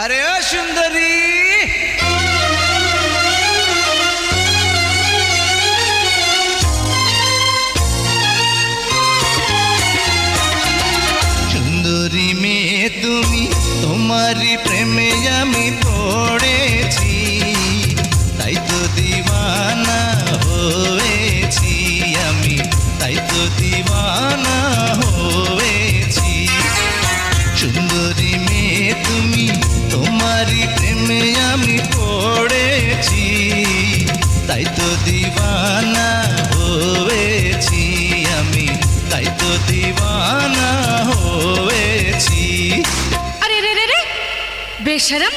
আরে ও সুন্দরী, সুন্দরী মেয়ে তুমি, তোমারই প্রেমে আমি পড়েছি, তাই তো দিওয়ানা হয়েছি আমি, তাই তো দিওয়ানা হয়েছি। সুন্দরী মেয়ে তুমি, তোমারই প্রেমে আমি পড়েছি, তাই তো দিওয়ানা হয়েছি আমি, তাই তো দিওয়ানা হয়েছি। আরে রে রে রে বেশরম,